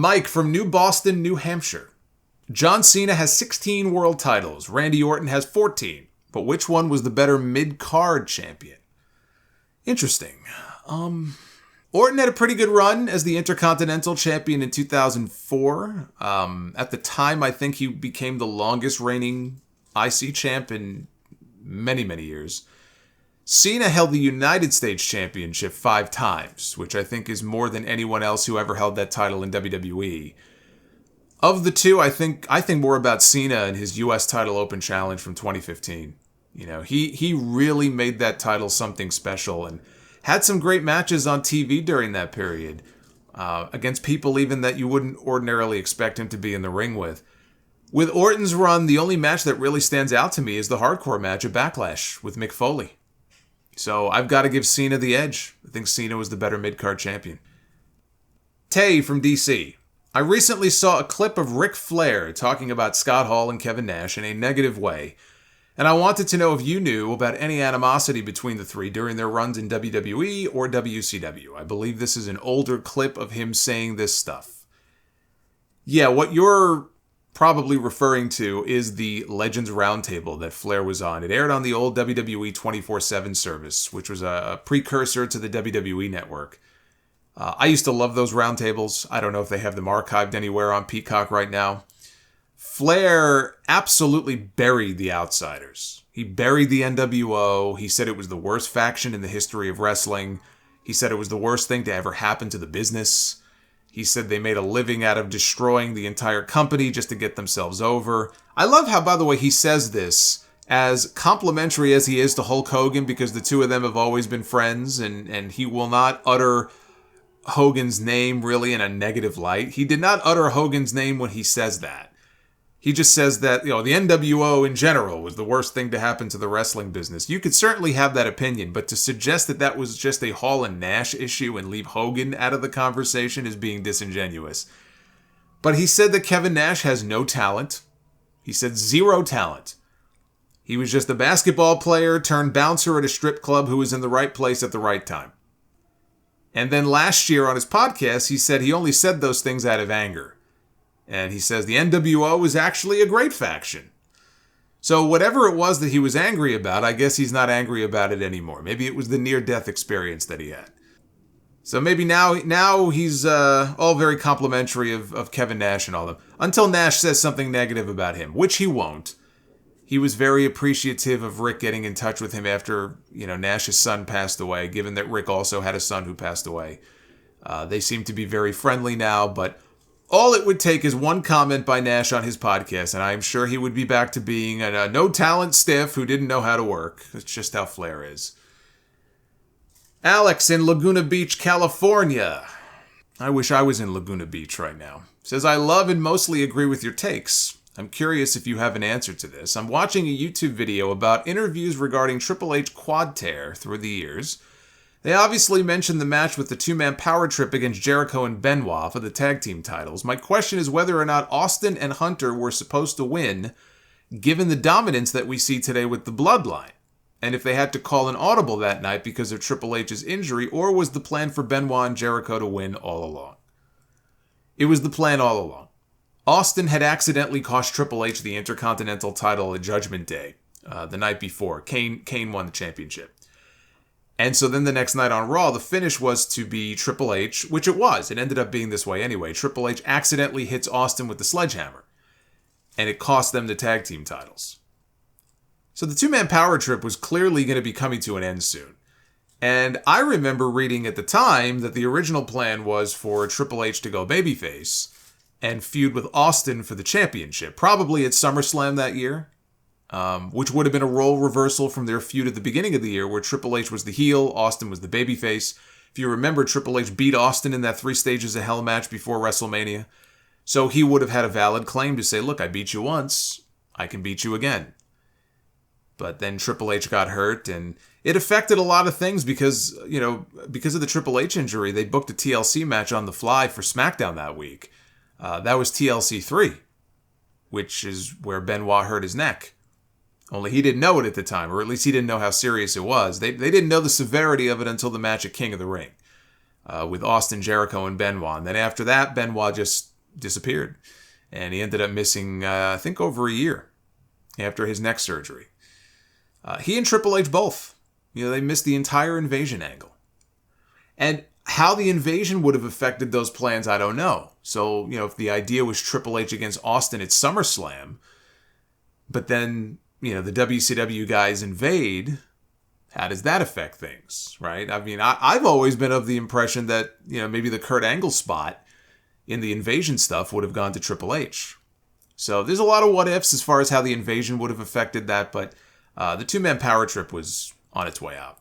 Mike from New Boston, New Hampshire. John Cena has 16 world titles. Randy Orton has 14. But which one was the better mid-card champion? Interesting. Orton had a pretty good run as the Intercontinental Champion in 2004. At the time, I think he became the longest reigning IC champ in many, many years. Cena held the United States Championship 5 times, which I think is more than anyone else who ever held that title in WWE. Of the two, I think more about Cena and his U.S. title open challenge from 2015. You know, he really made that title something special and had some great matches on TV during that period, against people even that you wouldn't ordinarily expect him to be in the ring with. With Orton's run, the only match that really stands out to me is the hardcore match at Backlash with Mick Foley. So I've got to give Cena the edge. I think Cena was the better mid-card champion. Tay from DC. I recently saw a clip of Ric Flair talking about Scott Hall and Kevin Nash in a negative way, and I wanted to know if you knew about any animosity between the three during their runs in WWE or WCW. I believe this is an older clip of him saying this stuff. Yeah, what you're probably referring to is the Legends Roundtable that Flair was on. It aired on the old WWE 24/7 service, which was a precursor to the WWE network. I used to love those roundtables. I don't know if they have them archived anywhere on Peacock right now. Flair absolutely buried the Outsiders. He buried the NWO. He said it was the worst faction in the history of wrestling. He said it was the worst thing to ever happen to the business. He said they made a living out of destroying the entire company just to get themselves over. I love how, by the way, he says this as complimentary as he is to Hulk Hogan, because the two of them have always been friends, and he will not utter Hogan's name really in a negative light. He did not utter Hogan's name when he says that. He just says that, the NWO in general was the worst thing to happen to the wrestling business. You could certainly have that opinion, but to suggest that that was just a Hall and Nash issue and leave Hogan out of the conversation is being disingenuous. But he said that Kevin Nash has no talent. He said 0 talent. He was just a basketball player turned bouncer at a strip club who was in the right place at the right time. And then last year on his podcast, he said he only said those things out of anger. And he says the NWO is actually a great faction. So whatever it was that he was angry about, I guess he's not angry about it anymore. Maybe it was the near-death experience that he had. So maybe now he's all very complimentary of Kevin Nash and all of them. Until Nash says something negative about him, which he won't. He was very appreciative of Rick getting in touch with him after, Nash's son passed away, given that Rick also had a son who passed away. They seem to be very friendly now, but all it would take is one comment by Nash on his podcast, and I'm sure he would be back to being a no-talent stiff who didn't know how to work. That's just how Flair is. Alex in Laguna Beach, California. I wish I was in Laguna Beach right now. Says, I love and mostly agree with your takes. I'm curious if you have an answer to this. I'm watching a YouTube video about interviews regarding Triple H quad tear through the years. They obviously mentioned the match with the two-man power trip against Jericho and Benoit for the tag team titles. My question is whether or not Austin and Hunter were supposed to win, given the dominance that we see today with the Bloodline, and if they had to call an audible that night because of Triple H's injury, or was the plan for Benoit and Jericho to win all along? It was the plan all along. Austin had accidentally cost Triple H the Intercontinental title at Judgment Day, the night before. Kane won the championship. And so then the next night on Raw, the finish was to be Triple H, which it was. It ended up being this way anyway. Triple H accidentally hits Austin with the sledgehammer, and it cost them the tag team titles. So the two-man power trip was clearly going to be coming to an end soon. And I remember reading at the time that the original plan was for Triple H to go babyface and feud with Austin for the championship, probably at SummerSlam that year, which would have been a role reversal from their feud at the beginning of the year where Triple H was the heel, Austin was the babyface. If you remember, Triple H beat Austin in that 3 Stages of Hell match before WrestleMania. So he would have had a valid claim to say, look, I beat you once, I can beat you again. But then Triple H got hurt, and it affected a lot of things because, because of the Triple H injury, they booked a TLC match on the fly for SmackDown that week. That was TLC 3, which is where Benoit hurt his neck. Only he didn't know it at the time, or at least he didn't know how serious it was. They didn't know the severity of it until the match at King of the Ring. with Austin, Jericho, and Benoit. And then after that, Benoit just disappeared. And he ended up missing, I think, over a year after his neck surgery. He and Triple H both. They missed the entire invasion angle. And how the invasion would have affected those plans, I don't know. So, if the idea was Triple H against Austin at SummerSlam, but then, the WCW guys invade, how does that affect things, right? I mean, I've always been of the impression that, maybe the Kurt Angle spot in the invasion stuff would have gone to Triple H. So there's a lot of what ifs as far as how the invasion would have affected that, but the two-man power trip was on its way out.